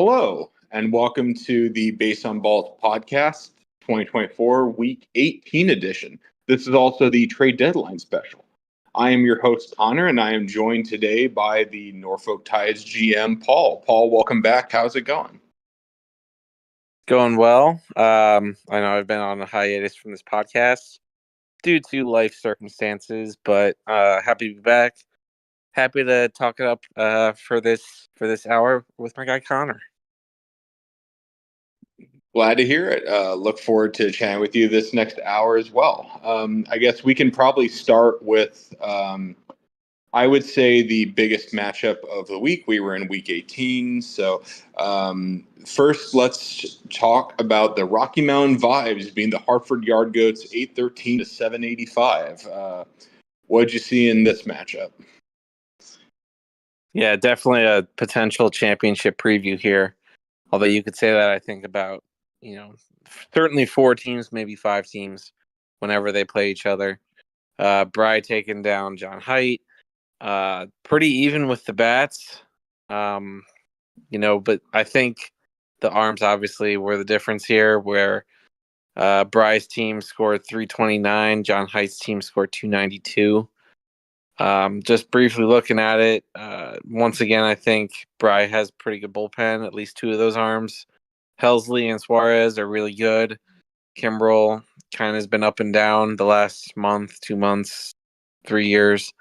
Hello, and welcome to the Base on Balls podcast 2024 Week 18 edition. This is also the trade deadline special. I am your host, Connor, and I am joined today by the Norfolk Tides GM, Paul. Paul, welcome back. How's it going? Going well. I know I've been on a hiatus from this podcast due to life circumstances, but happy to be back. Happy to talk it up for this hour with my guy Connor. Glad to hear it. Look forward to chatting with you this next hour as well. I guess we can probably start with, I would say, the biggest matchup of the week. We were in week 18. So first, let's talk about the Rocky Mountain Vibes being the Hartford Yard Goats 813 to 785. What did you see in this matchup? Yeah, definitely a potential championship preview here. Although you could say that, I think, about certainly 4 teams, maybe 5 teams, whenever they play each other. Bry taking down John Height. Pretty even with the bats. But I think the arms obviously were the difference here, where Bry's team scored 329, John Height's team scored 292. Just briefly looking at it, once again, I think Bry has pretty good bullpen, at least 2 of those arms. Helsley and Suarez are really good. Kimbrel kind of has been up and down the last month, 2 months, 3 years.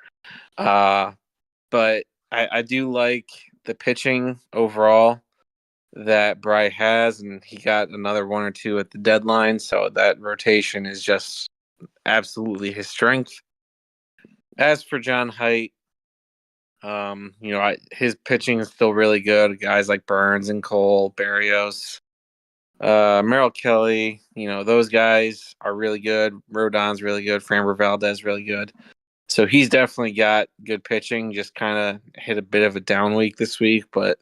But I do like the pitching overall that Bry has, and he got another 1 or 2 at the deadline. So that rotation is just absolutely his strength. As for John Height, his pitching is still really good. Guys like Burns and Cole, Barrios, Merrill Kelly, those guys are really good. Rodon's really good. Framber Valdez really good. So he's definitely got good pitching. Just kind of hit a bit of a down week this week, but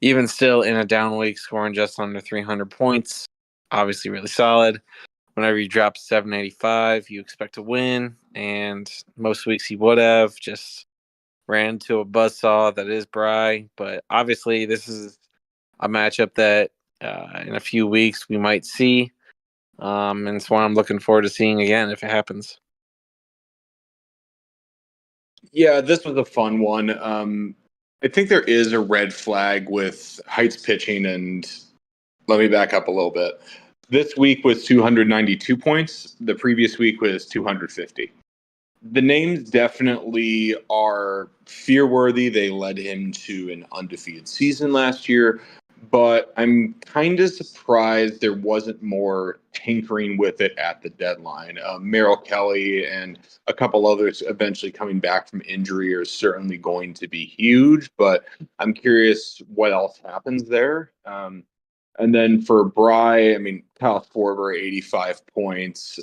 even still in a down week, scoring just under 300 points, obviously really solid. Whenever you drop 785, you expect to win, and most weeks he would have. Just ran into a buzzsaw that is Bry, but obviously this is a matchup that in a few weeks we might see, and it's one I'm looking forward to seeing again if it happens. Yeah, this was a fun one. I think there is a red flag with Height's pitching, and let me back up a little bit. This week was 292 points. The previous week was 250. The names definitely are fear-worthy. They led him to an undefeated season last year, but I'm kind of surprised there wasn't more tinkering with it at the deadline. Merrill Kelly and a couple others eventually coming back from injury are certainly going to be huge, but I'm curious what else happens there. And then for Bry, Kyle Forber, 85 points,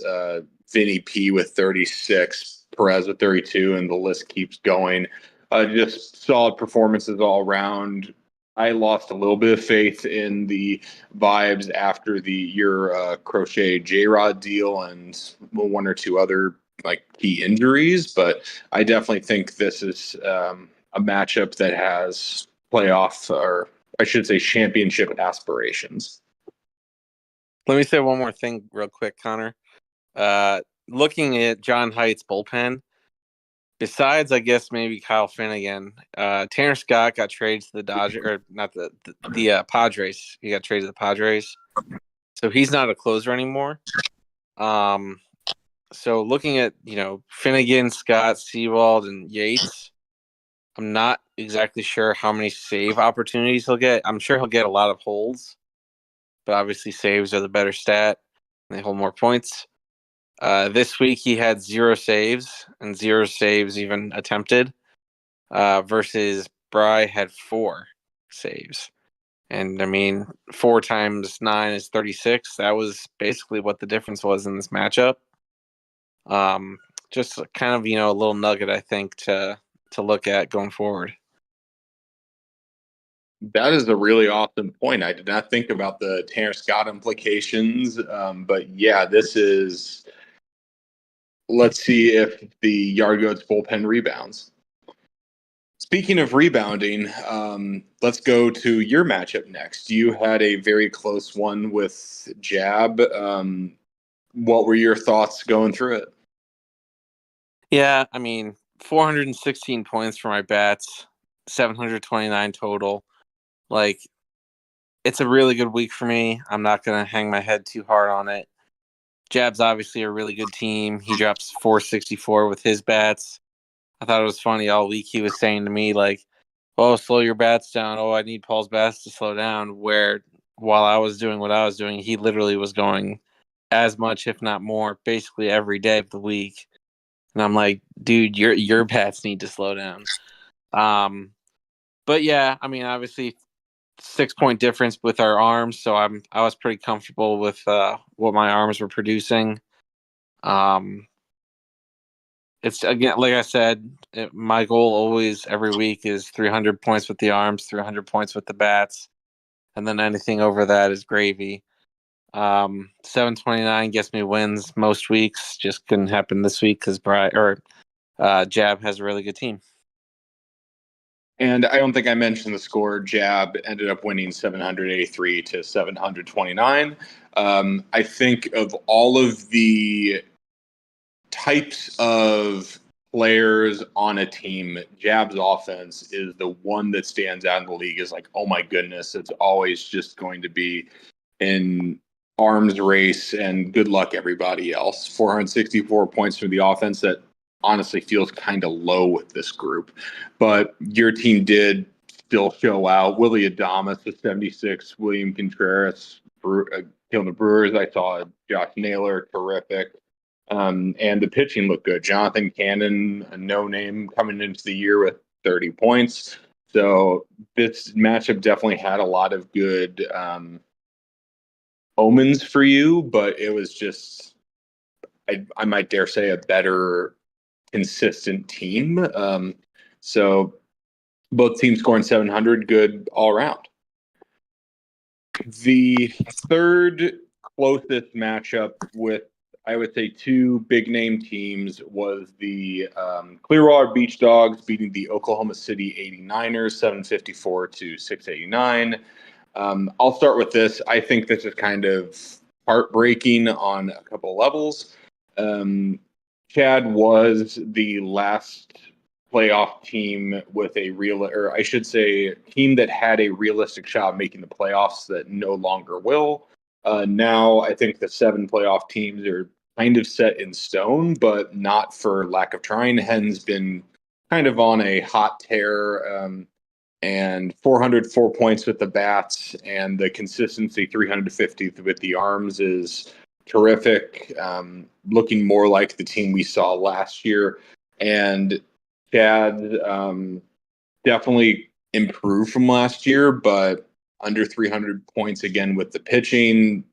Vinny P with 36, Perez with 32, and the list keeps going. Just solid performances all around. I lost a little bit of faith in the Vibes after your Crochet J-Rod deal and 1 or 2 other key injuries, but I definitely think this is a matchup that has playoff, or I should say championship aspirations. Let me say one more thing real quick, Connor. Looking at John Height's bullpen, besides, I guess, maybe Kyle Finnegan, Tanner Scott got traded to the Dodgers, or not the Padres. He got traded to the Padres. So he's not a closer anymore. So looking at, Finnegan, Scott, Sewald, and Yates, I'm not exactly sure how many save opportunities he'll get. I'm sure he'll get a lot of holds, but obviously saves are the better stat. They hold more points. This week he had 0 saves and 0 saves even attempted, versus Bry had 4 saves. And 4 times 9 is 36. That was basically what the difference was in this matchup. Just kind of, a little nugget, I think, to look at going forward. That is a really awesome point. I did not think about the Tanner Scott implications, but yeah, this is. Let's see if the Yard Goats bullpen rebounds. Speaking of rebounding, let's go to your matchup next. You had a very close one with Jab. What were your thoughts going through it? Yeah, I mean, 416 points for my bats, 729 total. Like, it's a really good week for me. I'm not going to hang my head too hard on it. Jab's obviously a really good team. He drops 464 with his bats. I thought it was funny all week he was saying to me, like, oh, slow your bats down. Oh, I need Paul's bats to slow down. Where while I was doing what I was doing, he literally was going as much, if not more, basically every day of the week. And I'm like, dude, your bats need to slow down. Um, but yeah, I mean, obviously 6 point difference with our arms, so I was pretty comfortable with what my arms were producing. Um, it's again, like I said, my goal always every week is 300 points with the arms, 300 points with the bats, and then anything over that is gravy. 729 gets me wins most weeks. Just couldn't happen this week because Jab has a really good team. And I don't think I mentioned the score. Jab ended up winning 783 to 729. I think of all of the types of players on a team, Jab's offense is the one that stands out in the league. Is like, oh my goodness, it's always just going to be in arms race, and good luck everybody else. 464 points from the offense, that honestly feels kind of low with this group, but your team did still show out. Willie Adames with 76, William Contreras killing the Brewers. I saw Josh Naylor, terrific. And the pitching looked good. Jonathan Cannon, a no name coming into the year with 30 points. So this matchup definitely had a lot of good omens for you, but it was just, I might dare say, a better consistent team. So both teams scoring 700, good all around. The third closest matchup with, I would say, two big name teams was the Clearwater Beach Dogs beating the Oklahoma City 89ers 754 to 689. I'll start with this. I think this is kind of heartbreaking on a couple of levels. Chad was the last playoff team with a real, or I should say, team that had a realistic shot of making the playoffs that no longer will. Now, I think the 7 playoff teams are kind of set in stone, but not for lack of trying. Hen's been kind of on a hot tear. And 404 points with the bats, and the consistency 350 with the arms is terrific. Looking more like the team we saw last year. And Chad definitely improved from last year, but under 300 points again with the pitching.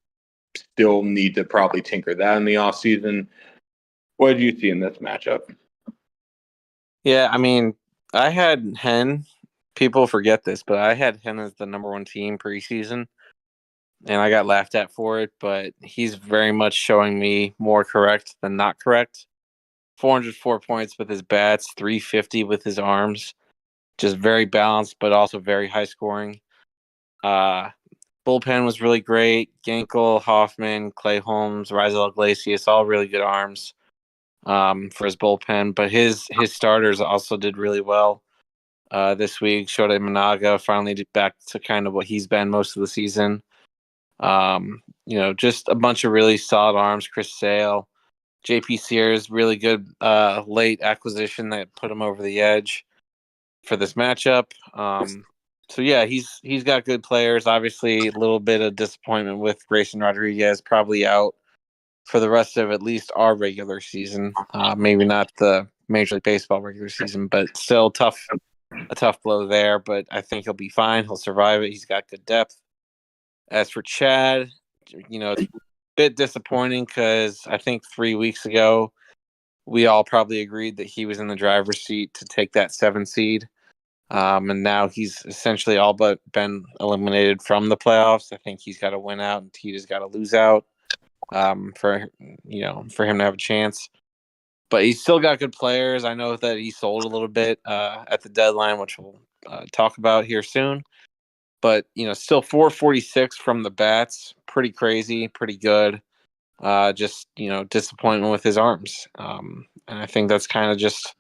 Still need to probably tinker that in the offseason. What did you see in this matchup? Yeah, I mean, I had Hen. People forget this, but I had Hen as the number one team preseason, and I got laughed at for it. But he's very much showing me more correct than not correct. 404 points with his bats, 350 with his arms. Just very balanced, but also very high scoring. Uh, Bullpen was really great. Gankel, Hoffman, Clay Holmes, Rizal Iglesias, all really good arms for his bullpen. But his starters also did really well this week. Shota Imanaga finally back to kind of what he's been most of the season. Just a bunch of really solid arms. Chris Sale, JP Sears, really good late acquisition that put him over the edge for this matchup. So yeah, he's got good players. Obviously, a little bit of disappointment with Grayson Rodriguez, probably out for the rest of at least our regular season. Maybe not the Major League Baseball regular season, but still a tough blow there. But I think he'll be fine. He'll survive it. He's got good depth. As for Chad, it's a bit disappointing because I think 3 weeks ago we all probably agreed that he was in the driver's seat to take that 7 seed. And now he's essentially all but been eliminated from the playoffs. I think he's got to win out and Tita's got to lose out for him to have a chance. but he's still got good players. I know that he sold a little bit at the deadline, which we'll talk about here soon. But still 446 from the bats, pretty crazy, pretty good. Just disappointment with his arms, and I think that's kind of just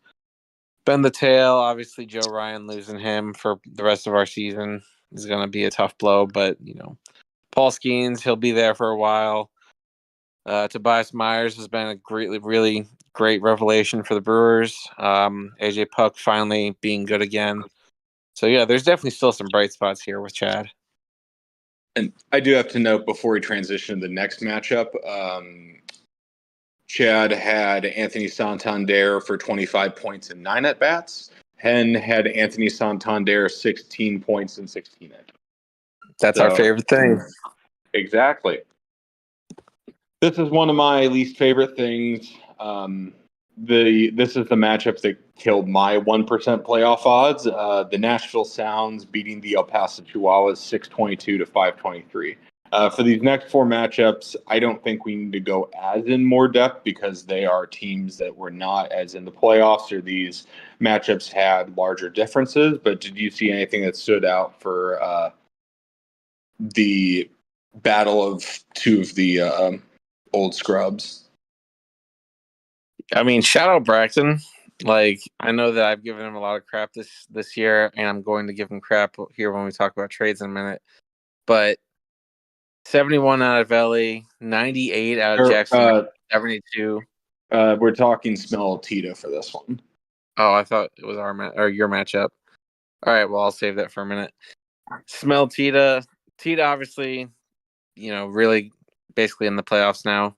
been the tale. Obviously, Joe Ryan losing him for the rest of our season is going to be a tough blow. But Paul Skeens, he'll be there for a while. Tobias Myers has been a really great revelation for the Brewers. AJ Puck finally being good again. So yeah, there's definitely still some bright spots here with Chad. And I do have to note before we transition to the next matchup, Chad had Anthony Santander for 25 points and 9 at bats. Hen had Anthony Santander 16 points and 16 at bats. That's our favorite thing. Exactly. This is one of my least favorite things. This is the matchup that killed my 1% playoff odds. The Nashville Sounds beating the El Paso Chihuahuas 622 to 523. For these next 4 matchups, I don't think we need to go as in more depth because they are teams that were not as in the playoffs, or these matchups had larger differences. But did you see anything that stood out for the battle of 2 of the old scrubs? I mean, shout out Braxton. Like, I know that I've given him a lot of crap this year, and I'm going to give him crap here when we talk about trades in a minute. But 71 out of LA, 98 out of Jackson, 72. We're talking Smell Tita for this one. Oh, I thought it was your matchup. All right, well, I'll save that for a minute. Smell Tita. Tita, obviously, really basically in the playoffs now.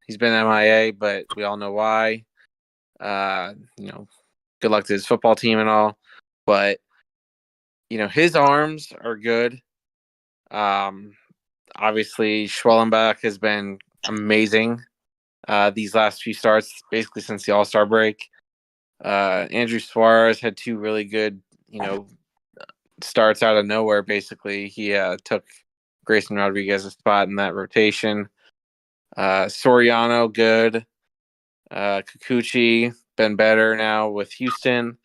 He's been MIA, but we all know why. Good luck to his football team and all. But, his arms are good. Obviously, Schwellenbach has been amazing these last few starts, basically since the All-Star break. Andrew Suarez had 2 really good, starts out of nowhere, basically. He took Grayson Rodriguez's spot in that rotation. Soriano, good. Kikuchi, been better now with Houston.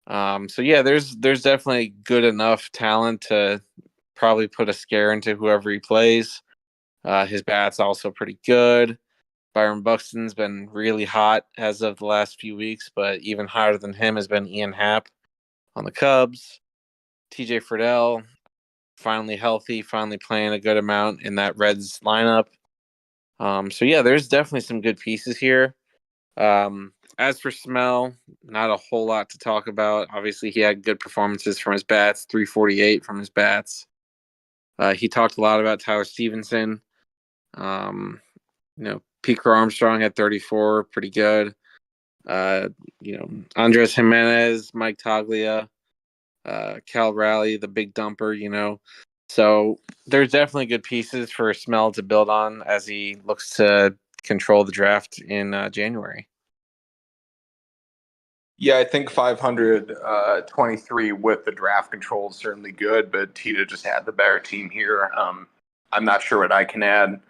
So yeah, there's definitely good enough talent to probably put a scare into whoever he plays. His bat's also pretty good. Byron Buxton's been really hot as of the last few weeks, but even hotter than him has been Ian Happ on the Cubs. TJ Friedel, finally healthy, finally playing a good amount in that Reds lineup. So yeah, there's definitely some good pieces here. As for Smell, not a whole lot to talk about. Obviously, he had good performances from his bats, 348 from his bats. He talked a lot about Tyler Stevenson. Pico Armstrong had 34, pretty good. Andres Jimenez, Mike Toglia, Cal Raleigh, the big dumper, So there's definitely good pieces for Smell to build on as he looks to control the draft in January. Yeah, I think 523 with the draft control is certainly good, but Tita just had the better team here. I'm not sure what I can add.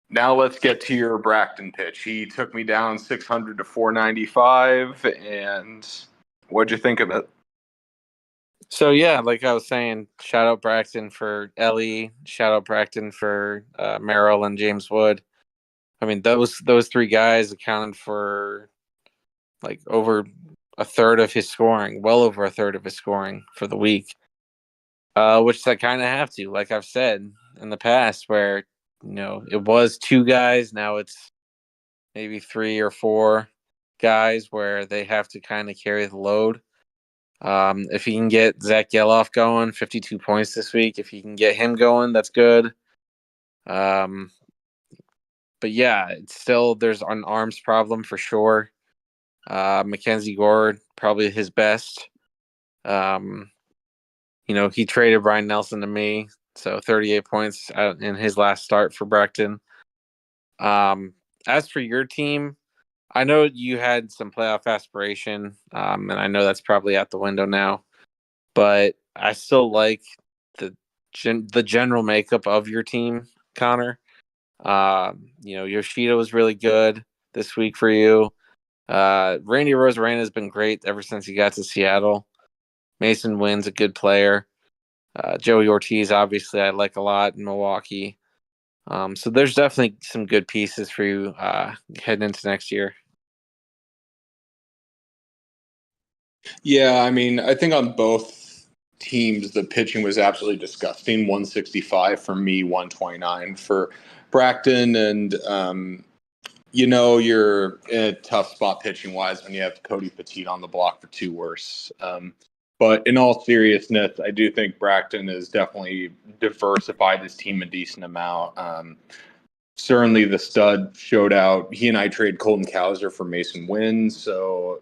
Now let's get to your Braxton pitch. He took me down 600 to 495, and what'd you think of it? So yeah, like I was saying, shout out Braxton for Ellie, shout out Braxton for Merrill and James Wood. I mean, those 3 guys accounted for like over a third of his scoring, well over a third of his scoring for the week. Which I kind of have to, like I've said in the past, where it was 2 guys, now it's maybe 3 or 4 guys where they have to kind of carry the load. If he can get Zach Geloff going, 52 points this week. If he can get him going, that's good. But yeah, it's still, there's an arms problem for sure. Mackenzie Gore, probably his best. He traded Brian Nelson to me, so 38 points in his last start for Braxton. As for your team, I know you had some playoff aspiration, and I know that's probably out the window now. But I still like the general makeup of your team, Connor. Yoshida was really good. this week for you. Randy Rosarena has been great ever since he got to Seattle. Mason Wynn's a good player. Joey Ortiz, obviously, I like a lot in Milwaukee. So there's definitely some good pieces for you heading into next year. Yeah, I mean, I think on both teams, the pitching was absolutely disgusting. 165 for me, 129 for Bracton. And, you're in a tough spot pitching wise when you have Cody Petit on the block for two worse. But in all seriousness, I do think Bracton has definitely diversified his team a decent amount. Certainly, the stud showed out. He and I traded Colton Cowser for Mason Wynn, so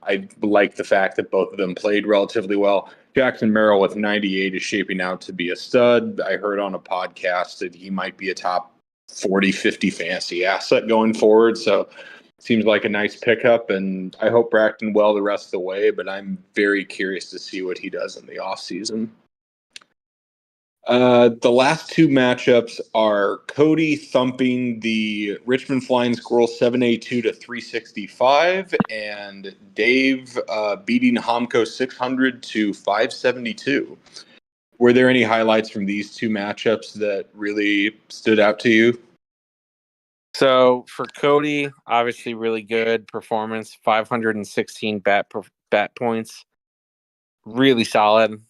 I like the fact that both of them played relatively well. Jackson Merrill with 98 is shaping out to be a stud. I heard on a podcast that he might be a top 40, 50 fantasy asset going forward. So seems like a nice pickup, and I hope Bracton well the rest of the way, but I'm very curious to see what he does in the offseason. The last two matchups are Cody thumping the Richmond Flying Squirrels 782 to 365, and Dave beating Homco 600 to 572. Were there any highlights from these two matchups that really stood out to you? So for Cody, obviously really good performance, 516 bat points, really solid.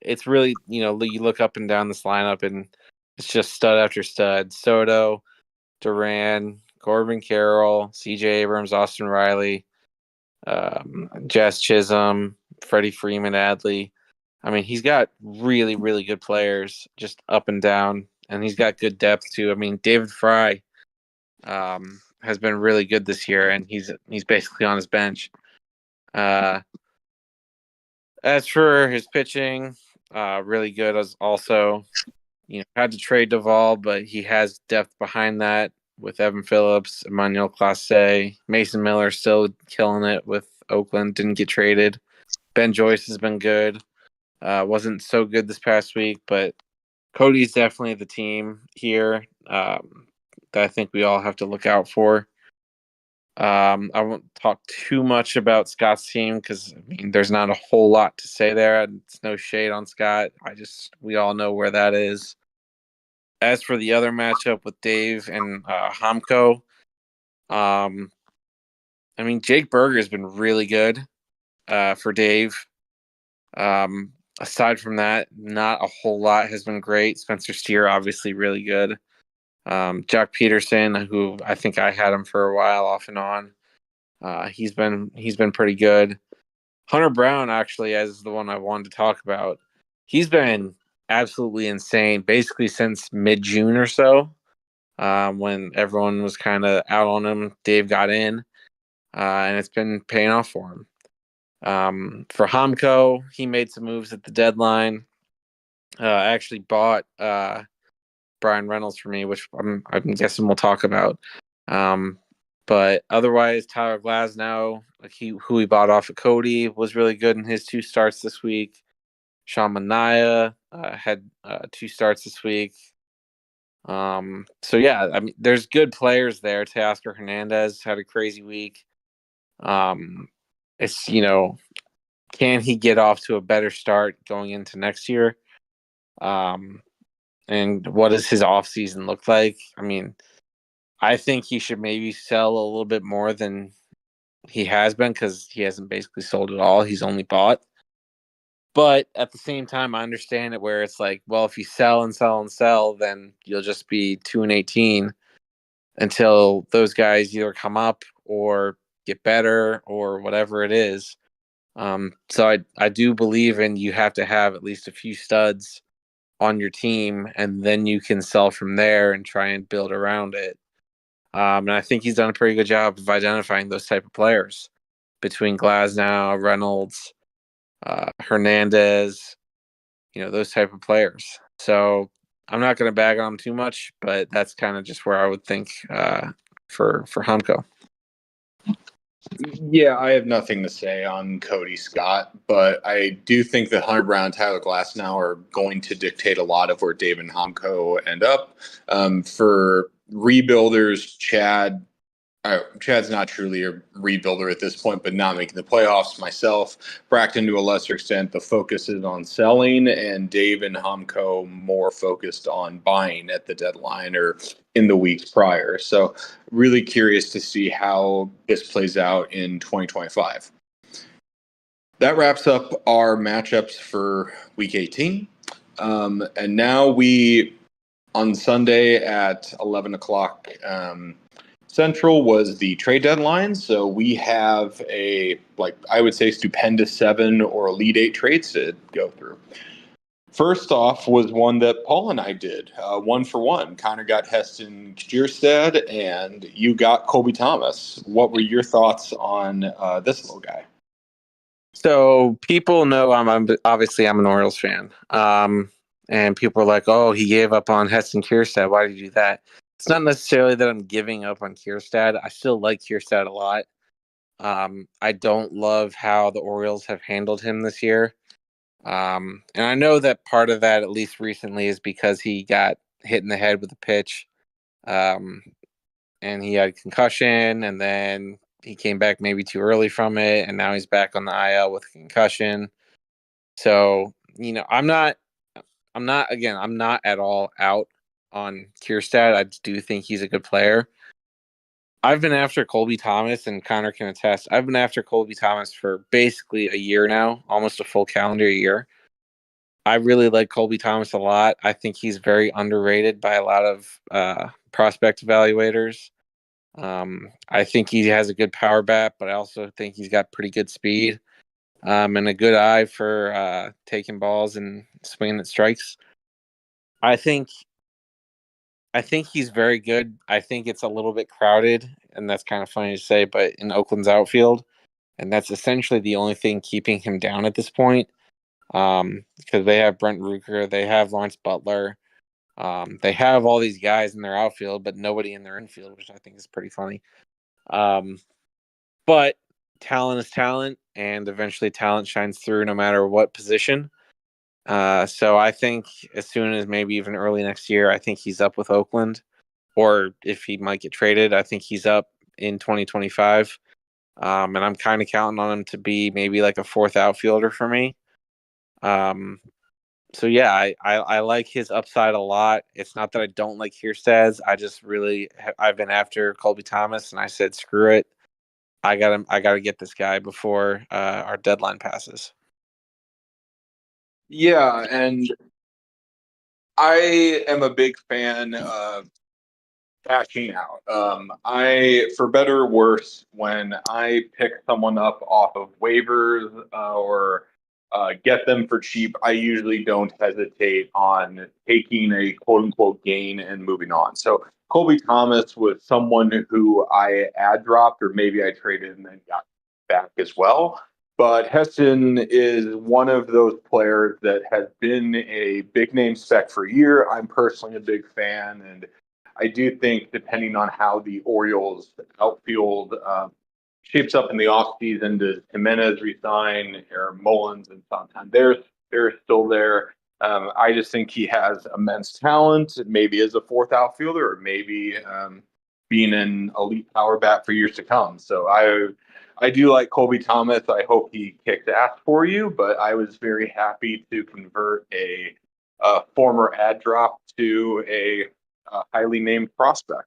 It's really, you look up and down this lineup and it's just stud after stud. Soto, Duran, Corbin Carroll, CJ Abrams, Austin Riley, Jazz Chisholm, Freddie Freeman, Adley. I mean, he's got really, really good players just up and down, and he's got good depth too. I mean, David Fry has been really good this year, and he's basically on his bench. As for his pitching, really good as also. Had to trade Duvall, but he has depth behind that with Evan Phillips, Emmanuel Clase, Mason Miller still killing it with Oakland, didn't get traded. Ben Joyce has been good. Wasn't so good this past week, but Cody's definitely the team here that I think we all have to look out for. I won't talk too much about Scott's team because there's not a whole lot to say there. It's no shade on Scott. We all know where that is. As for the other matchup with Dave and Homko, Jake Berger has been really good for Dave. Aside from that, not a whole lot has been great. Spencer Steer, obviously, really good. Jack Peterson, who I think I had him for a while off and on. He's been pretty good. Hunter Brown, actually, as the one I wanted to talk about, he's been absolutely insane basically since mid-June or so, when everyone was kind of out on him. Dave got in, and it's been paying off for him. For Homco, he made some moves at the deadline. I actually bought Brian Reynolds for me, which I'm guessing we'll talk about. But otherwise, Tyler Glasnow, who he bought off of Cody, was really good in his two starts this week. Sean Manaea had 2 starts this week. So yeah, there's good players there. Teoscar Hernandez had a crazy week. It's can he get off to a better start going into next year? And what does his offseason look like? I think he should maybe sell a little bit more than he has been because he hasn't basically sold at all. He's only bought. But at the same time, I understand it where it's like, well, if you sell and sell and sell, then you'll just be 2-18 until those guys either come up or get better or whatever it is. So I do believe in you have to have at least a few studs on your team, and then you can sell from there and try and build around it. And I think he's done a pretty good job of identifying those type of players between Glasnow, Reynolds, Hernandez, those type of players. So I'm not going to bag on him too much, but that's kind of just where I would think for Humko. Yeah, I have nothing to say on Cody Scott, but I do think that Hunter Brown and Tyler Glasnow are going to dictate a lot of where Dave and Homco end up. For rebuilders, Chad's not truly a rebuilder at this point, but not making the playoffs. Myself, Braxton to a lesser extent, the focus is on selling, and Dave and Humco more focused on buying at the deadline or in the weeks prior. So really curious to see how this plays out in 2025. That wraps up our matchups for week 18. And now on Sunday at 11 o'clock Central was the trade deadline. So we have I would say, stupendous 7 or Elite 8 trades to go through. First off was one that Paul and I did, 1-for-1. Connor got Heston Kjerstad, and you got Colby Thomas. What were your thoughts on this little guy? So people know I'm an Orioles fan. And people are like, oh, he gave up on Heston Kjerstad. Why did you do that? It's not necessarily that I'm giving up on Kjerstad. I still like Kjerstad a lot. I don't love how the Orioles have handled him this year. And I know that part of that, at least recently, is because he got hit in the head with a pitch. And he had concussion, and then he came back maybe too early from it, and now he's back on the IL with a concussion. So, I'm not at all out on Kjerstad. I do think he's a good player. I've been after Colby Thomas, and Connor can attest. I've been after Colby Thomas for basically a year now, almost a full calendar year. I really like Colby Thomas a lot. I think he's very underrated by a lot of prospect evaluators. I think he has a good power bat, but I also think he's got pretty good speed and a good eye for taking balls and swinging at strikes. I think he's very good. I think it's a little bit crowded, and that's kind of funny to say, but in Oakland's outfield, and that's essentially the only thing keeping him down at this point. Because they have Brent Rooker, they have Lawrence Butler, they have all these guys in their outfield, but nobody in their infield, which I think is pretty funny. But talent is talent, and eventually talent shines through no matter what position. So I think as soon as maybe even early next year, I think he's up with Oakland, or if he might get traded, I think he's up in 2025. And I'm kind of counting on him to be maybe like a 4th outfielder for me. So yeah, I like his upside a lot. It's not that I don't like Kjerstad. I just I've been after Colby Thomas, and I said, screw it. I gotta get this guy before our deadline passes. Yeah, and I am a big fan of cashing out. For better or worse, when I pick someone up off of waivers or get them for cheap, I usually don't hesitate on taking a quote unquote gain and moving on. So Colby Thomas was someone who I ad dropped, or maybe I traded and then got back as well. But Heston is one of those players that has been a big name spec for a year. I'm personally a big fan, and I do think, depending on how the Orioles outfield shapes up in the offseason, does Jimenez resign, or Mullins and Santan? They're still there. I just think he has immense talent, maybe as a 4th outfielder, or maybe being an elite power bat for years to come. So I do like Colby Thomas. I hope he kicks ass for you, but I was very happy to convert a former ad drop to a highly named prospect.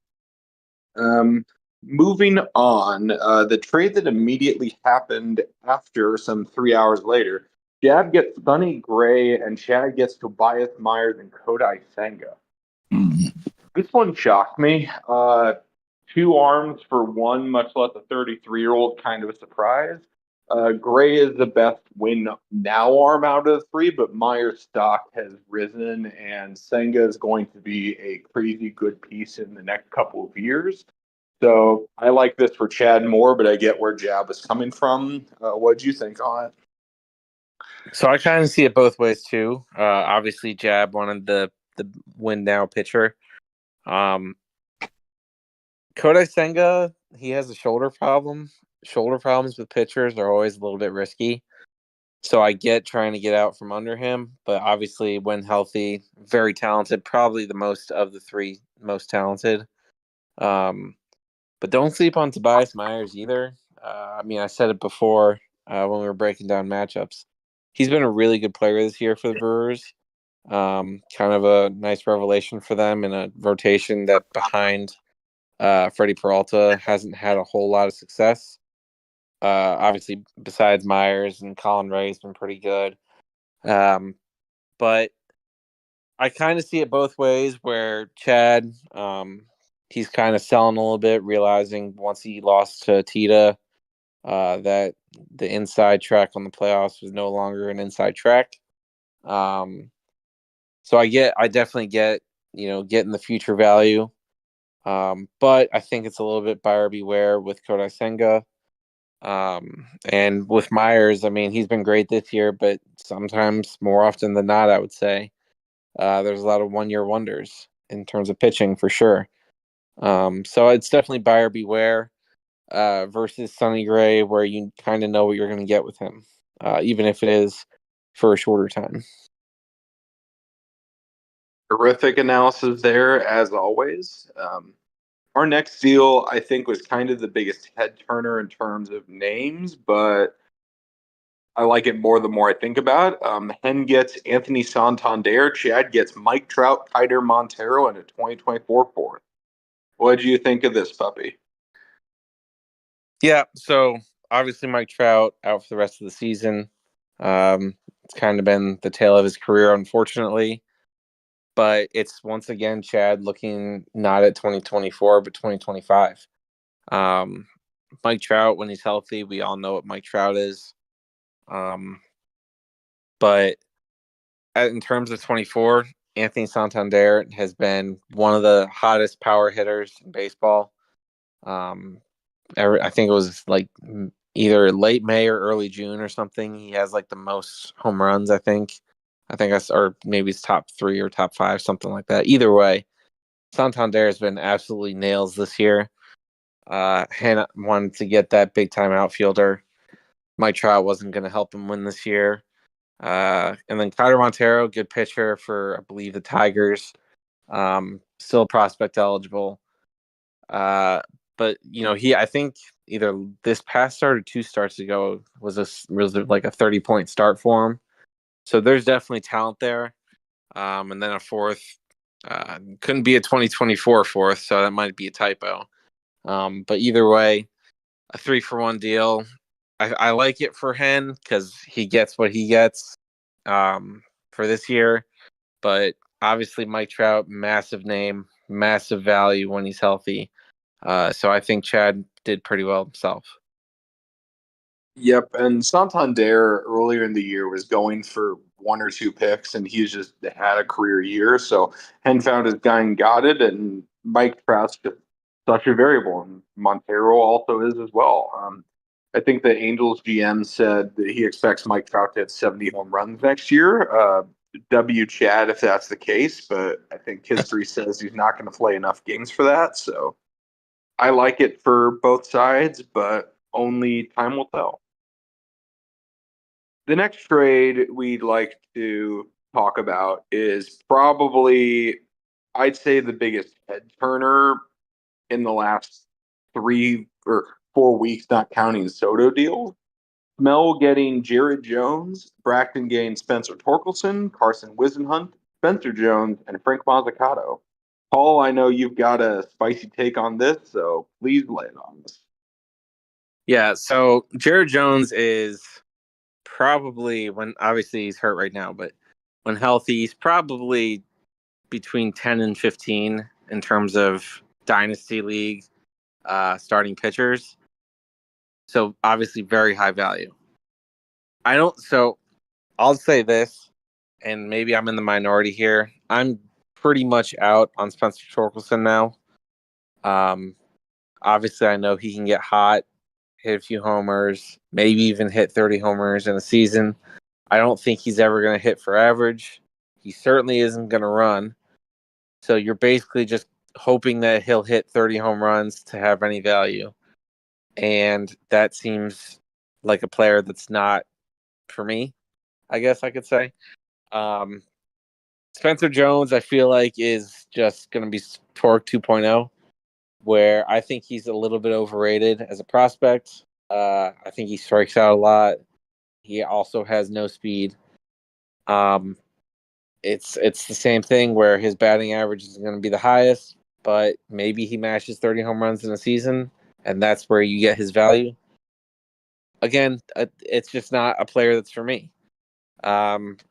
Moving on, the trade that immediately happened after, some 3 hours later, Jab gets Sonny Gray and Chad gets Tobias Myers and Kodai Senga. This one shocked me. 2 arms for one, much less a 33-year-old, kind of a surprise. Gray is the best win now arm out of the 3, but Myers' stock has risen, and Senga is going to be a crazy good piece in the next couple of years. So I like this for Chad more, but I get where Jab is coming from. What do you think on it? So I kind of see it both ways too. Obviously, Jab wanted the win now pitcher. Kodai Senga, he has a shoulder problem. Shoulder problems with pitchers are always a little bit risky. So I get trying to get out from under him, but obviously when healthy, very talented, probably the most of the 3 most talented. But don't sleep on Tobias Myers either. I mean, I said it before when we were breaking down matchups. He's been a really good player this year for the Brewers. Kind of a nice revelation for them in a rotation that behind Freddie Peralta hasn't had a whole lot of success. Obviously, besides Myers and Colin Ray's been pretty good. But I kind of see it both ways where Chad, he's kind of selling a little bit, realizing once he lost to Tita that the inside track on the playoffs was no longer an inside track. So I definitely get, getting the future value. But I think it's a little bit buyer beware with Kodai Senga. And with Myers, I mean, he's been great this year, but sometimes more often than not, I would say, there's a lot of 1-year wonders in terms of pitching for sure. So it's definitely buyer beware versus Sonny Gray, where you kind of know what you're going to get with him, even if it is for a shorter time. Terrific analysis there, as always. Our next deal, I think, was kind of the biggest head turner in terms of names, but I like it more the more I think about it. Hen gets Anthony Santander. Chad gets Mike Trout, Kiter Montero, and a 2024 fourth. What did you think of this puppy? Yeah, so obviously Mike Trout out for the rest of the season. It's kind of been the tale of his career, unfortunately. But it's once again Chad looking not at 2024 but 2025. Mike Trout, when he's healthy, we all know what Mike Trout is. But in terms of 24, Anthony Santander has been one of the hottest power hitters in baseball. I think it was like either late May or early June or something. He has like the most home runs, I think. Or maybe it's top 3 or top 5, something like that. Either way, Santander has been absolutely nails this year. Hannah wanted to get that big time outfielder. Mike Trout wasn't going to help him win this year. And then Kiter Montero, good pitcher for, I believe, the Tigers. Still prospect eligible. But I think either this past start or 2 starts ago was like a 30-point start for him. So there's definitely talent there. And then a fourth couldn't be a 2024 fourth, so that might be a typo. But either way, a 3-for-1 deal. I like it for Hen because he gets what he gets for this year. But obviously, Mike Trout, massive name, massive value when he's healthy. So I think Chad did pretty well himself. Yep, and Santander earlier in the year was going for 1 or 2 picks, and he's just had a career year. So Hen found his guy and got it, and Mike Trout's just such a variable, and Montero also is as well. I think the Angels GM said that he expects Mike Trout to hit 70 home runs next year. W Chad if that's the case, but I think history says he's not going to play enough games for that. So I like it for both sides, but only time will tell. The next trade we'd like to talk about is probably, I'd say, the biggest head turner in the last 3 or 4 weeks, not counting Soto deal. Mel getting Jared Jones, Braxton getting Spencer Torkelson, Carson Wisenhunt, Spencer Jones, and Frank Mazzucato. Paul, I know you've got a spicy take on this, so please lay it on us. Yeah, so Jared Jones is probably, when obviously he's hurt right now, but when healthy, he's probably between 10 and 15 in terms of dynasty league starting pitchers. So obviously very high value. So I'll say this, and maybe I'm in the minority here. I'm pretty much out on Spencer Torkelson now. Um, Obviously I know he can get hot, hit a few homers, maybe even hit 30 homers in a season. I don't think he's ever going to hit for average. He certainly isn't going to run. So you're basically just hoping that he'll hit 30 home runs to have any value. And that seems like a player that's not for me, I guess I could say. Um, Spencer Jones, I feel like, is just going to be Torque 2.0. where I think he's a little bit overrated as a prospect. I think he strikes out a lot. He also has no speed. Um, it's the same thing where his batting average is going to be the highest, but maybe he matches 30 home runs in a season, and that's where you get his value. Again, it's just not a player that's for me. Frank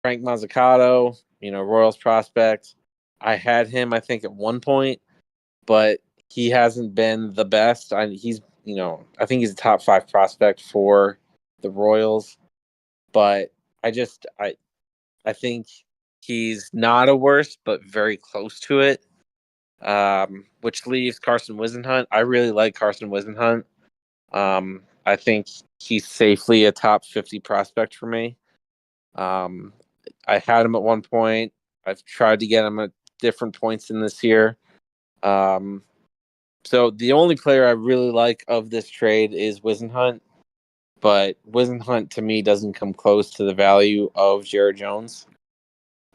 Mazzucato, Royals prospect. I had him, I think, at one point, but he hasn't been the best. I think he's a top 5 prospect for the Royals, but I think he's not a worst, but very close to it. Which leaves Carson Whisenhunt. I really like Carson Whisenhunt. I think he's safely a top 50 prospect for me. I had him at one point. I've tried to get him at different points in this year. So the only player I really like of this trade is Whisenhunt, but Whisenhunt to me doesn't come close to the value of Jared Jones.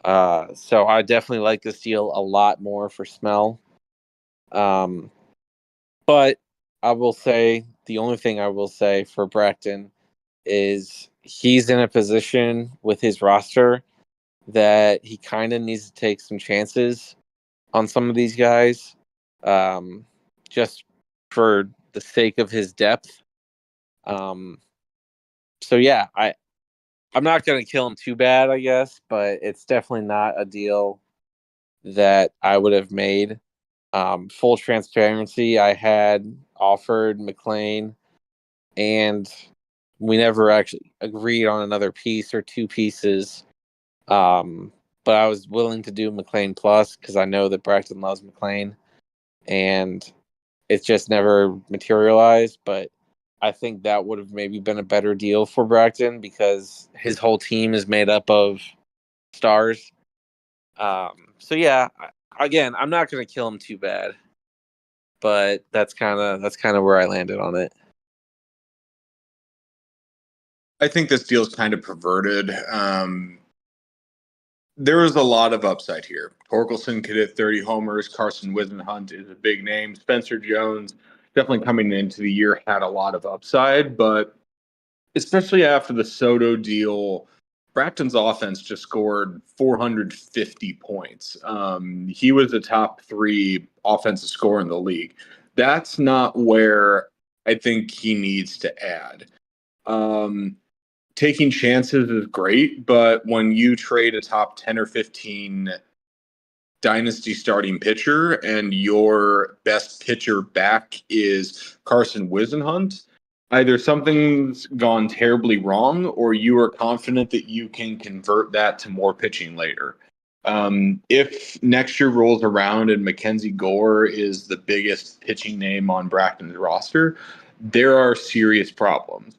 So I definitely like this deal a lot more for Smell. But I will say the only thing I will say for Bracton is he's in a position with his roster that he kind of needs to take some chances on some of these guys, just for the sake of his depth. So yeah, I'm not going to kill him too bad, I guess, but it's definitely not a deal that I would have made. Full transparency, I had offered McLean, and we never actually agreed on another piece or two pieces. But I was willing to do McLean plus because I know that Braxton loves McLean, and it just never materialized. But I think that would have maybe been a better deal for Braxton because his whole team is made up of stars. So yeah, again, I'm not going to kill him too bad, but that's kind of where I landed on it. I think this deal's kind of perverted. There is a lot of upside here. Torkelson could hit 30 homers. Carson Whisenhunt is a big name. Spencer Jones, definitely coming into the year, had a lot of upside, but especially after the Soto deal, Bracton's offense just scored 450 points. He was the top 3 offensive scorer in the league. That's not where I think he needs to add. Taking chances is great, but when you trade a top 10 or 15 dynasty starting pitcher and your best pitcher back is Carson Whisenhunt, either something's gone terribly wrong or you are confident that you can convert that to more pitching later. If next year rolls around and Mackenzie Gore is the biggest pitching name on Bracton's roster, there are serious problems.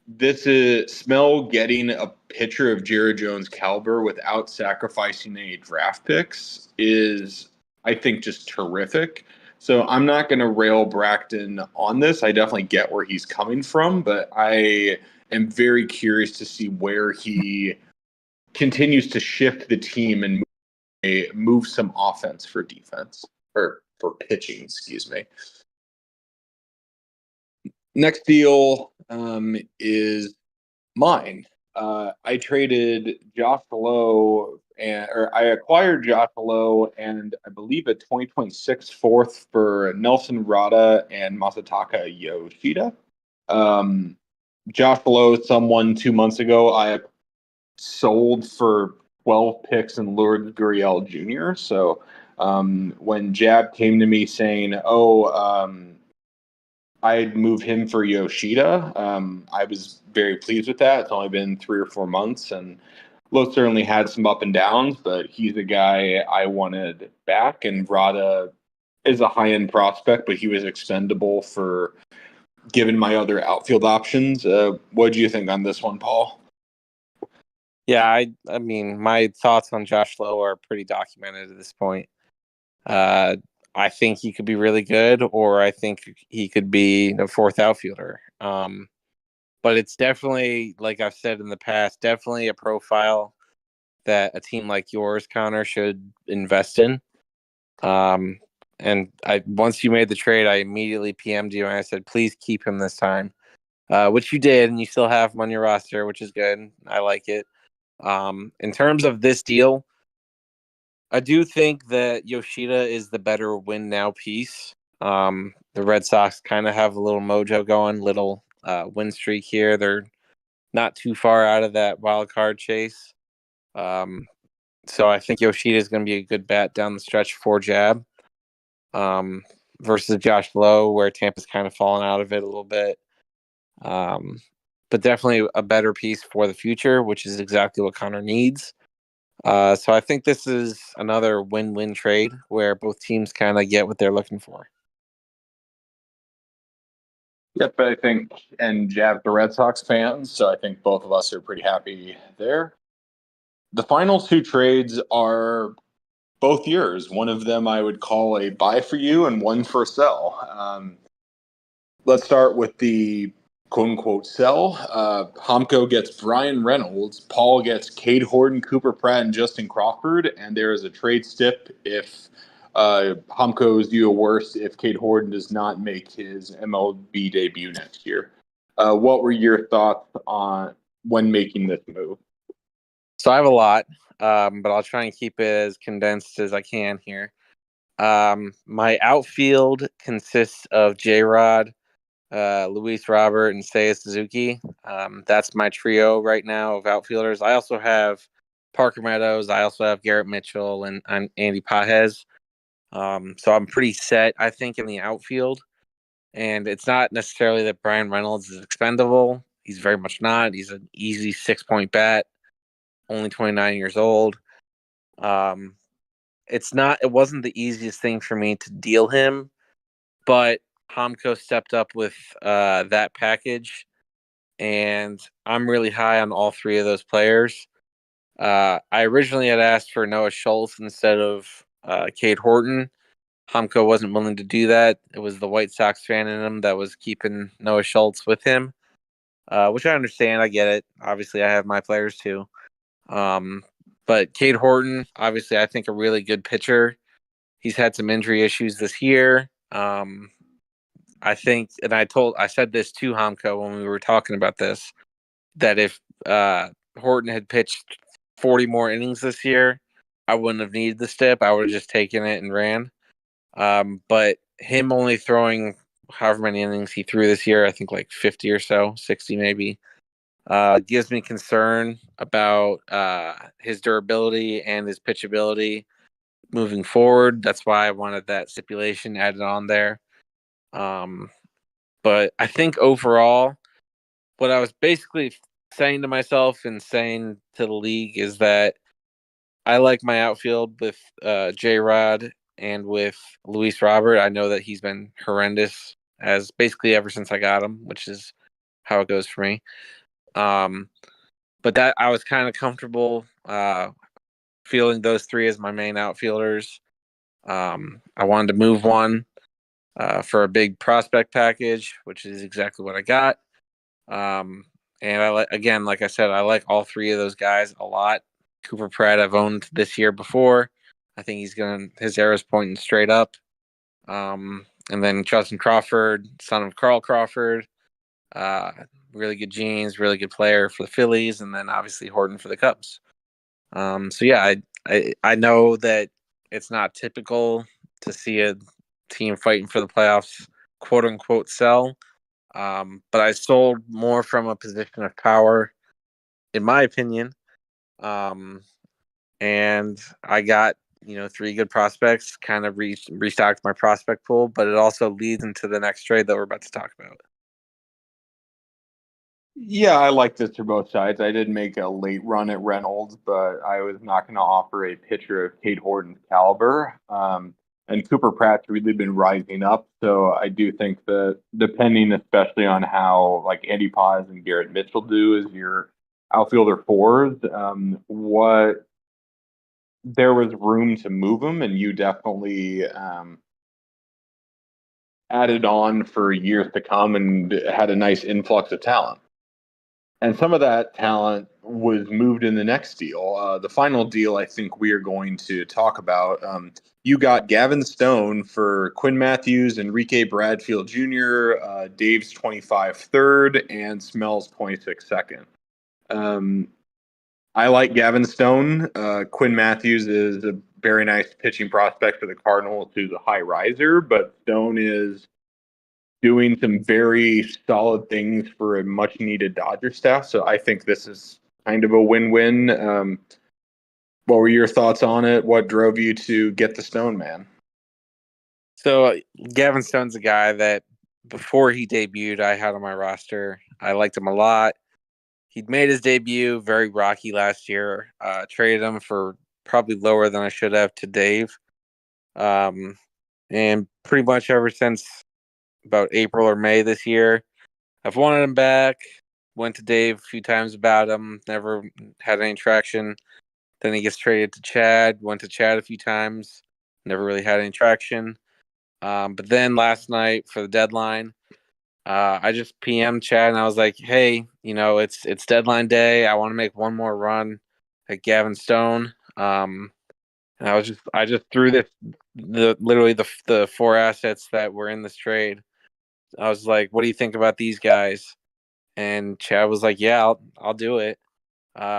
This is Smell getting a pitcher of Jared Jones' caliber without sacrificing any draft picks is, I think, just terrific. So I'm not going to rail Bracton on this. I definitely get where he's coming from, but I am very curious to see where he continues to shift the team and move some offense for defense or for pitching, excuse me. Next deal is mine. I traded Josh Lowe or I acquired Josh Lowe and I believe a 2026 fourth for Nelson Rada and Masataka Yoshida. Josh Lowe, someone 2 months ago, I sold for 12 picks and Lourdes Gurriel Jr. So when Jab came to me saying, I'd move him for Yoshida. I was very pleased with that. It's only been 3 or 4 months, and Lowe certainly had some up and downs, but he's a guy I wanted back. And Rada is a high-end prospect, but he was expendable for given my other outfield options. What do you think on this one, Paul? Yeah, I mean, my thoughts on Josh Lowe are pretty documented at this point. I think he could be really good, or I think he could be a fourth outfielder. But it's definitely, like I've said in the past, definitely a profile that a team like yours, Connor, should invest in. And And once you made the trade, I immediately PM'd you and I said, please keep him this time, which you did, and you still have him on your roster, which is good. I like it. In terms of this deal, I do think that Yoshida is the better win now piece. The Red Sox kind of have a little mojo going, little win streak here. They're not too far out of that wild card chase. So I think Yoshida is going to be a good bat down the stretch for Jab versus Josh Lowe, where Tampa's kind of fallen out of it a little bit. But definitely a better piece for the future, which is exactly what Connor needs. So I think this is another win-win trade where both teams kind of get what they're looking for. Yep, I think, and Jab's the Red Sox fans, so I think both of us are pretty happy there. The final two trades are both yours. One of them I would call a buy for you and one for sell. Let's start with the quote-unquote sell. Homko gets Brian Reynolds. Paul gets Cade Horton, Cooper Pratt, and Justin Crawford. And there is a trade stip if Homko's do a worse if Cade Horton does not make his MLB debut next year. What were your thoughts on when making this move? So I have a lot, but I'll try and keep it as condensed as I can here. My outfield consists of J-Rod, Luis Robert, and Seiya Suzuki. That's my trio right now of outfielders. I also have Parker Meadows. I also have Garrett Mitchell and Andy Pajes. So I'm pretty set, I think, in the outfield. And it's not necessarily that Brian Reynolds is expendable. He's very much not. He's an easy 6-point bat, only 29 years old. It wasn't the easiest thing for me to deal him, but Homko stepped up with that package, and I'm really high on all three of those players. I originally had asked for Noah Schultz instead of Cade Horton. Homko wasn't willing to do that. It was the White Sox fan in him that was keeping Noah Schultz with him, which I understand. I get it. Obviously, I have my players too. But Cade Horton, obviously, I think a really good pitcher. He's had some injury issues this year. I think, and I said this to Homko when we were talking about this, that if Horton had pitched 40 more innings this year, I wouldn't have needed the stip. I would have just taken it and ran. But him only throwing however many innings he threw this year, I think like 50 or so, 60 maybe, gives me concern about his durability and his pitchability moving forward. That's why I wanted that stipulation added on there. But I think overall, what I was basically saying to myself and saying to the league is that I like my outfield with J-Rod and with Luis Robert. I know that he's been horrendous as basically ever since I got him, which is how it goes for me. But that I was kind of comfortable feeling those three as my main outfielders. I wanted to move one for a big prospect package, which is exactly what I got. And like I said, I like all three of those guys a lot. Cooper Pratt I've owned this year before. I think his arrow's pointing straight up. And then Justin Crawford, son of Carl Crawford, really good genes, really good player for the Phillies, and then obviously Horton for the Cubs. So yeah, I know that it's not typical to see a team fighting for the playoffs, quote unquote, sell. But I sold more from a position of power, in my opinion. And I got, three good prospects, kind of restocked my prospect pool, but it also leads into the next trade that we're about to talk about. Yeah, I like this for both sides. I did make a late run at Reynolds, but I was not going to offer a pitcher of Cade Horton's caliber. And Cooper Pratt's really been rising up. So I do think that depending especially on how like Andy Paz and Garrett Mitchell do as your outfielder fours, what there was room to move them, and you definitely added on for years to come and had a nice influx of talent. And some of that talent was moved in the next deal. The final deal I think we are going to talk about. You got Gavin Stone for Quinn Matthews, Enrique Bradfield Jr., Dave's 25 third, and Smells 26 second. I like Gavin Stone. Quinn Matthews is a very nice pitching prospect for the Cardinals, who's a high riser, but Stone is doing some very solid things for a much needed Dodger staff. So I think this is kind of a win-win. What were your thoughts on it? What drove you to get the Stone man? So Gavin Stone's a guy that before he debuted, I had on my roster. I liked him a lot. He'd made his debut very rocky last year. Traded him for probably lower than I should have to Dave. And pretty much ever since about April or May this year, I've wanted him back. Went to Dave a few times about him. Never had any traction. Then he gets traded to Chad. Went to Chad a few times. Never really had any traction. But then last night for the deadline, I just PM'd Chad and I was like, "Hey, it's deadline day. I want to make one more run at Gavin Stone." And I just threw literally the four assets that were in this trade. I was like, "What do you think about these guys?" And Chad was like, "Yeah, I'll do it."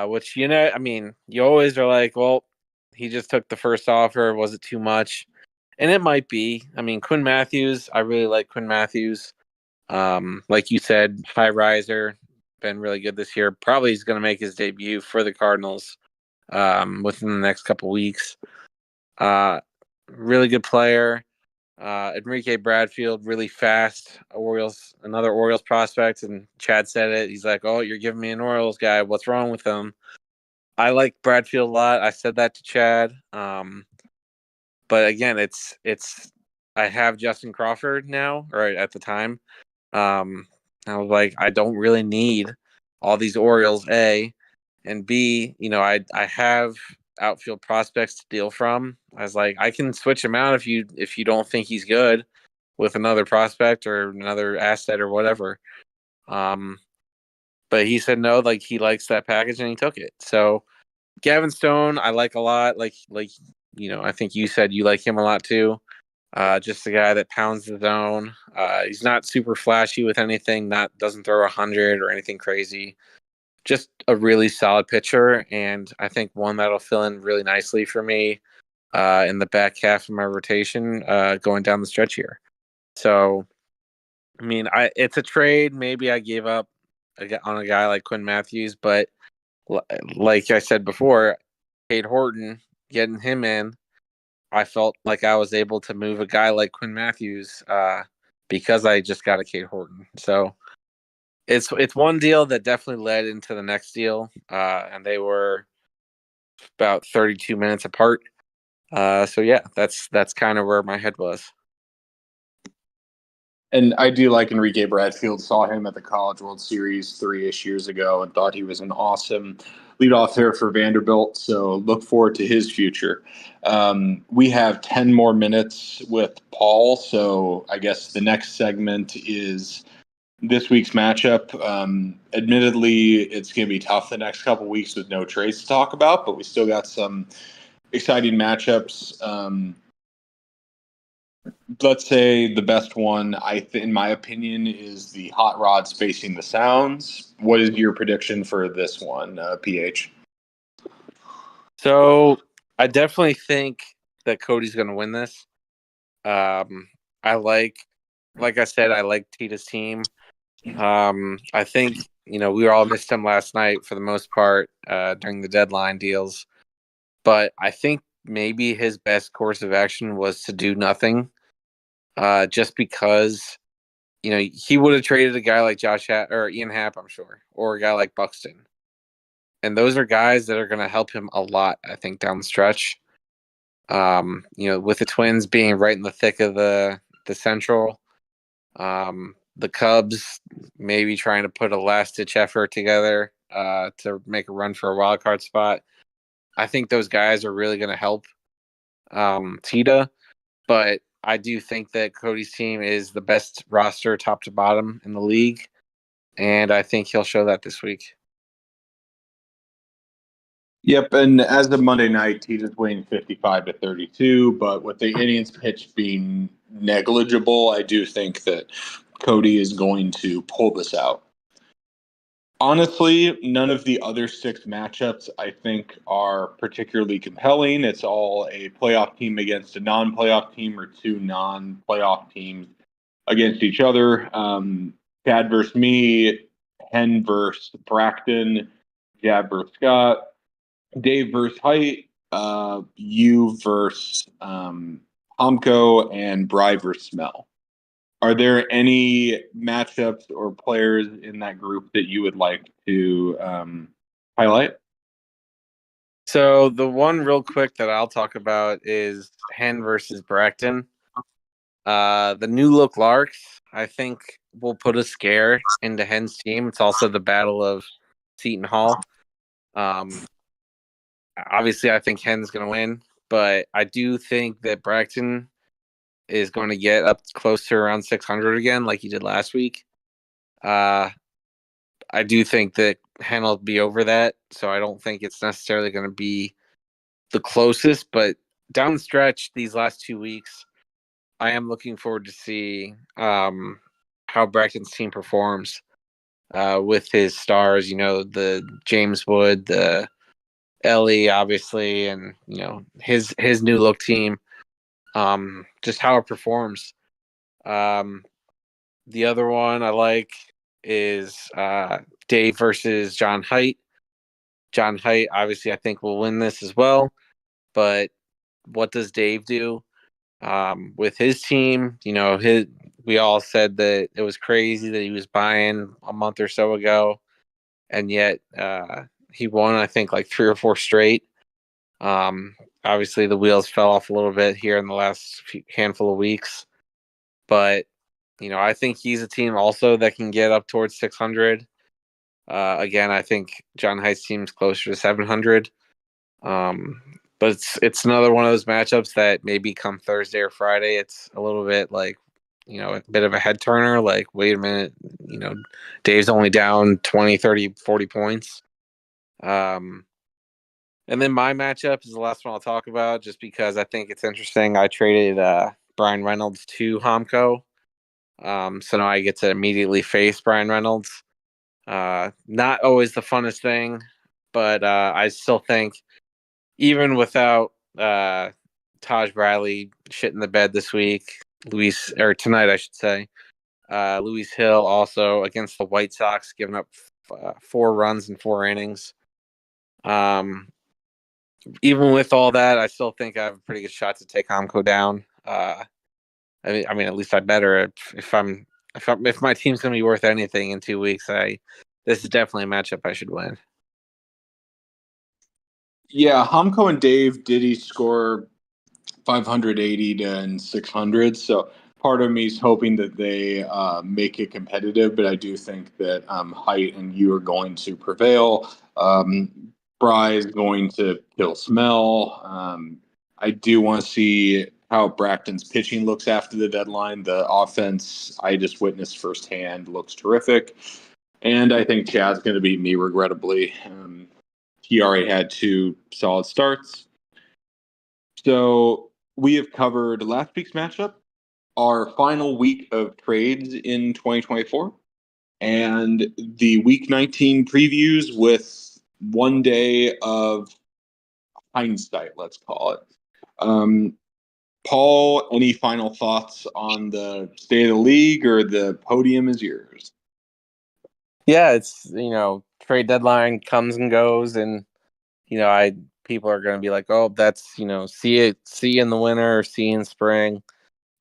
Which I mean, you always are like, "Well, he just took the first offer. Was it too much?" And it might be. I mean, Quinn Matthews, I really like Quinn Matthews. Like you said, high riser, been really good this year. Probably he's going to make his debut for the Cardinals within the next couple weeks. Really good player. Enrique Bradfield, really fast. Another Orioles prospect, and Chad said it. He's like, "Oh, you're giving me an Orioles guy. What's wrong with him?" I like Bradfield a lot. I said that to Chad. But again, it's I have Justin Crawford now, or at the time. I was like, I don't really need all these Orioles, A, and B, I have outfield prospects to deal from. I was like, I can switch him out if you don't think he's good with another prospect or another asset or whatever. But he said no, like he likes that package and he took it. So Gavin Stone, I like a lot. I think you said you like him a lot too. Just a guy that pounds the zone. He's not super flashy with anything. Doesn't throw 100 or anything crazy. Just a really solid pitcher, and I think one that'll fill in really nicely for me in the back half of my rotation going down the stretch here. So, I mean, it's a trade. Maybe I gave up on a guy like Quinn Matthews, but like I said before, Cade Horton, getting him in, I felt like I was able to move a guy like Quinn Matthews because I just got a Cade Horton. So it's one deal that definitely led into the next deal, and they were about 32 minutes apart. So yeah, that's kind of where my head was. And I do like Enrique Bradfield. Saw him at the College World Series 3-ish years ago and thought he was an awesome leadoff hitter for Vanderbilt. So look forward to his future. We have 10 more minutes with Paul. So I guess the next segment is this week's matchup. Admittedly, it's going to be tough the next couple weeks with no trades to talk about, but we still got some exciting matchups. Let's say the best one, in my opinion, is the Hot Rods facing the Sounds. What is your prediction for this one, PH? So I definitely think that Cody's going to win this. I like I said, I like Tita's team. I think we all missed him last night for the most part during the deadline deals, but I think maybe his best course of action was to do nothing. Just because he would have traded a guy like or Ian Happ, I'm sure, or a guy like Buxton, and those are guys that are going to help him a lot. I think down the stretch. With the Twins being right in the thick of the Central, the Cubs maybe trying to put a last ditch effort together to make a run for a wild card spot. I think those guys are really going to help Tita, but I do think that Cody's team is the best roster top to bottom in the league. and I think he'll show that this week. Yep, and as of Monday night, he just winning 55-32. But with the innings pitch being negligible, I do think that Cody is going to pull this out. Honestly, none of the other 6 matchups I think are particularly compelling. It's all a playoff team against a non-playoff team or 2 non-playoff teams against each other. Chad versus me, Hen versus Bracton, Jab versus Scott, Dave versus Height, you versus Homko, and Bry versus Smell. Are there any matchups or players in that group that you would like to highlight? So the one real quick that I'll talk about is Hen versus Bracton. The new look Larks, I think, will put a scare into Hen's team. It's also the battle of Seton Hall. Obviously, I think Hen's going to win, but I do think that Bracton is going to get up close to around 600 again, like he did last week. I do think that Hen will be over that, so I don't think it's necessarily going to be the closest, but down the stretch, these last 2 weeks, I am looking forward to see how Bracton's team performs with his stars, the James Wood, the Ellie, obviously, and, his new look team, just how it performs. The other one I like is Dave versus John Height. John Height, obviously, I think will win this as well. But what does Dave do with his team? We all said that it was crazy that he was buying a month or so ago, and yet he won, I think, like 3 or 4 straight. Obviously, the wheels fell off a little bit here in the last handful of weeks, but I think he's a team also that can get up towards 600. Again, I think John Height's team's closer to 700. But it's another one of those matchups that maybe come Thursday or Friday, it's a little bit like, a bit of a head turner. Like, wait a minute, Dave's only down 20, 30, 40 points. And then my matchup is the last one I'll talk about just because I think it's interesting. I traded Brian Reynolds to Homko. So now I get to immediately face Brian Reynolds. Not always the funnest thing, but I still think even without Taj Bradley shit in the bed this week, tonight, I should say, Luis Hill also against the White Sox, giving up 4 runs in 4 innings. Even with all that, I still think I have a pretty good shot to take Homko down. I mean, at least I better if my team's going to be worth anything in 2 weeks. This is definitely a matchup I should win. Yeah, Homko and Dave did each score 580 and 600. So part of me is hoping that they make it competitive, but I do think that Height and you are going to prevail. Bry is going to kill Smell. I do want to see how Bracton's pitching looks after the deadline. The offense I just witnessed firsthand looks terrific. And I think Chad's going to beat me, regrettably. He already had 2 solid starts. So we have covered last week's matchup, our final week of trades in 2024, and the week 19 previews with one day of hindsight, let's call it. Paul, any final thoughts on the state of the league, or the podium is yours? Yeah, it's, trade deadline comes and goes, and, people are going to be like, oh, that's, see you in the winter, or see you in spring.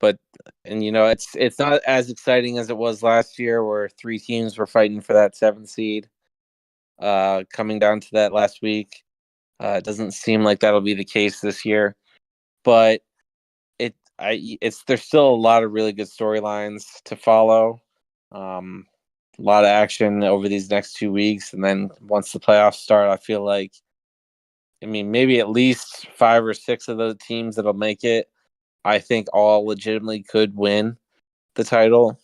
But, and, it's not as exciting as it was last year where 3 teams were fighting for that 7th seed. Coming down to that last week. It doesn't seem like that'll be the case this year, but there's still a lot of really good storylines to follow. A lot of action over these next 2 weeks, and then once the playoffs start, I feel like, maybe at least 5 or 6 of the teams that'll make it, I think all legitimately could win the title.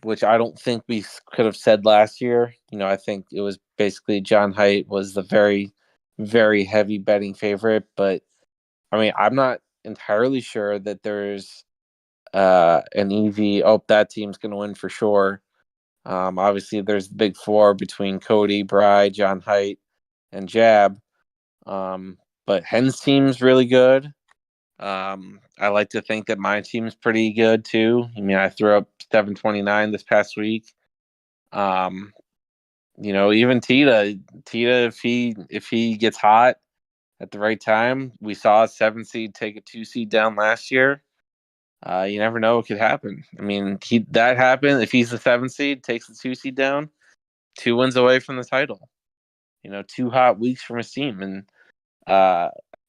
which I don't think we could have said last year. I think it was basically John Height was the very, very heavy betting favorite. But I mean, I'm not entirely sure that there's an easy, oh, that team's going to win for sure. Obviously, there's the big four between Cody, Bry, John Height, and Jab. But Hen's team's really good. I like to think that my team's pretty good too. I mean, I threw up 729 this past week. Even Tita, if he gets hot at the right time, we saw a 7 seed take a 2 seed down last year. You never know what could happen. I mean, that happened. If he's the 7 seed, takes the 2 seed down, 2 wins away from the title. 2 hot weeks from his team, and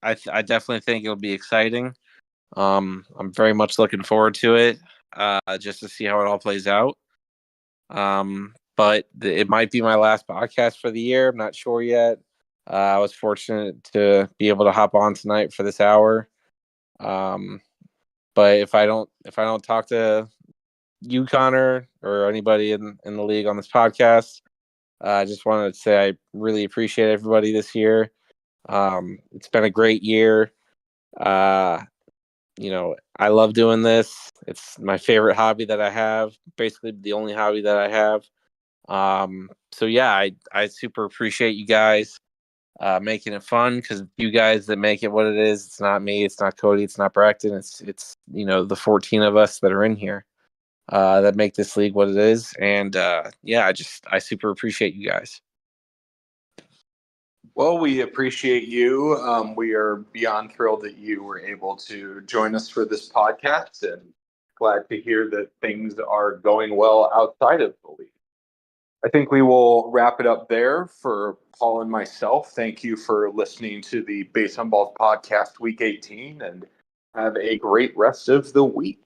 I definitely think it'll be exciting. I'm very much looking forward to it, just to see how it all plays out. But it might be my last podcast for the year. I'm not sure yet. I was fortunate to be able to hop on tonight for this hour. But if I don't talk to you, Connor, or anybody in the league on this podcast, I just wanted to say I really appreciate everybody this year. It's been a great year. I love doing this. It's my favorite hobby that I have, basically the only hobby that I have. So yeah, I super appreciate you guys making it fun, because you guys that make it what it is. It's not me, it's not Cody, it's not Braxton. It's the 14 of us that are in here that make this league what it is. And yeah, I super appreciate you guys. Well, we appreciate you. We are beyond thrilled that you were able to join us for this podcast, and glad to hear that things are going well outside of the league. I think we will wrap it up there for Paul and myself. Thank you for listening to the Base on Balls podcast week 18, and have a great rest of the week.